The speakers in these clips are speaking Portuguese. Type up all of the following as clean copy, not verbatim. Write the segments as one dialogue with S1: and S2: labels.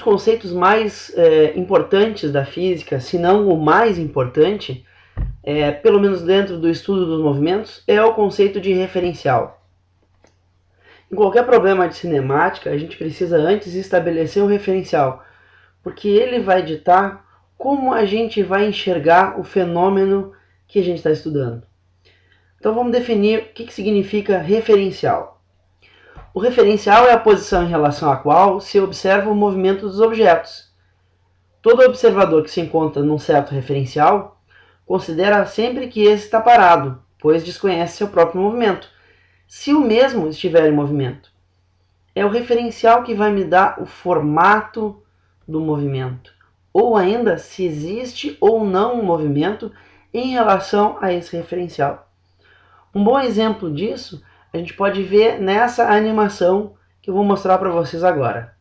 S1: dos conceitos mais importantes da física, se não o mais importante, pelo menos dentro do estudo dos movimentos, é o conceito de referencial. Em qualquer problema de cinemática, a gente precisa antes estabelecer um referencial, porque ele vai ditar como a gente vai enxergar o fenômeno que a gente está estudando. Então vamos definir o que significa referencial. O referencial é a posição em relação à qual se observa o movimento dos objetos. Todo observador que se encontra num certo referencial considera sempre que esse está parado, pois desconhece seu próprio movimento, se o mesmo estiver em movimento. É o referencial que vai me dar o formato do movimento, ou ainda se existe ou não um movimento em relação a esse referencial. Um bom exemplo disso a gente pode ver nessa animação que eu vou mostrar para vocês agora.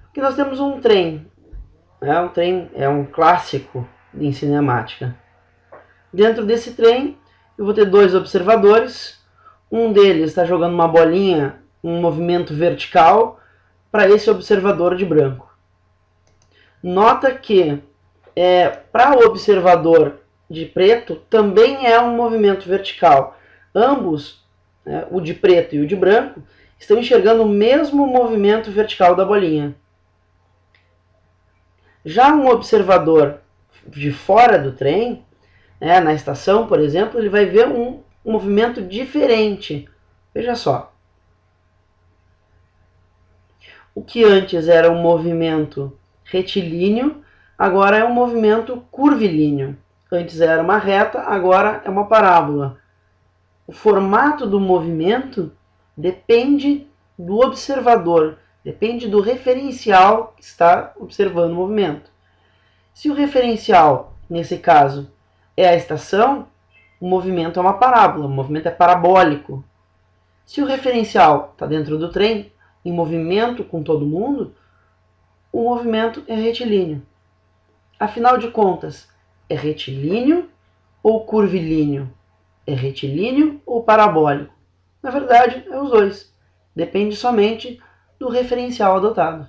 S1: Aqui nós temos um trem. Um trem é um clássico em cinemática. Dentro desse trem eu vou ter dois observadores. Um deles está jogando uma bolinha, um movimento vertical, para esse observador de branco. Nota que para o observador de preto também é um movimento vertical. Ambos, o de preto e o de branco, estão enxergando o mesmo movimento vertical da bolinha. Já um observador de fora do trem, na estação, por exemplo, ele vai ver um movimento diferente. Veja só. O que antes era um movimento retilíneo, agora é um movimento curvilíneo. Antes era uma reta, agora é uma parábola. O formato do movimento depende do observador, depende do referencial que está observando o movimento. Se o referencial, nesse caso, é a estação, o movimento é uma parábola, o movimento é parabólico. Se o referencial está dentro do trem, em movimento com todo mundo, o movimento é retilíneo. Afinal de contas, é retilíneo ou curvilíneo? É retilíneo ou parabólico? Na verdade, é os dois. Depende somente do referencial adotado.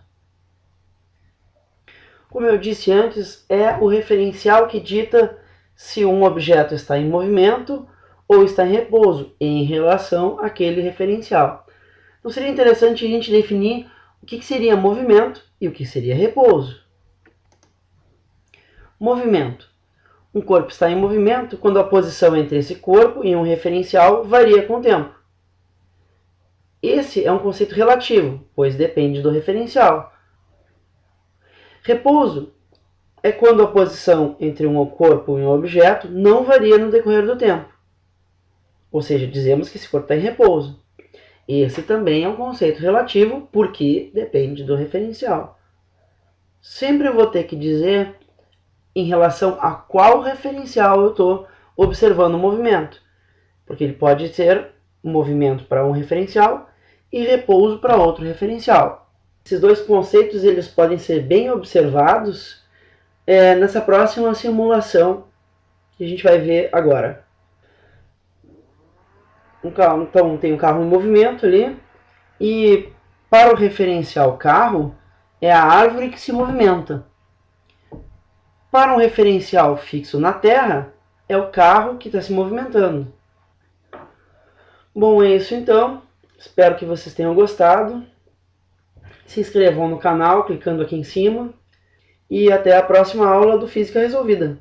S1: Como eu disse antes, é o referencial que dita se um objeto está em movimento ou está em repouso em relação àquele referencial. Então seria interessante a gente definir o que seria movimento e o que seria repouso. Movimento. Um corpo está em movimento quando a posição entre esse corpo e um referencial varia com o tempo. Esse é um conceito relativo, pois depende do referencial. Repouso é quando a posição entre um corpo e um objeto não varia no decorrer do tempo. Ou seja, dizemos que esse corpo está em repouso. Esse também é um conceito relativo, porque depende do referencial. Sempre eu vou ter que dizer em relação a qual referencial eu estou observando o movimento. Porque ele pode ser movimento para um referencial e repouso para outro referencial. Esses dois conceitos eles podem ser bem observados nessa próxima simulação que a gente vai ver agora. Então tem um carro em movimento ali, e para o referencial carro é a árvore que se movimenta. Para um referencial fixo na Terra, é o carro que está se movimentando. Bom, é isso então. Espero que vocês tenham gostado. Se inscrevam no canal clicando aqui em cima. E até a próxima aula do Física Resolvida.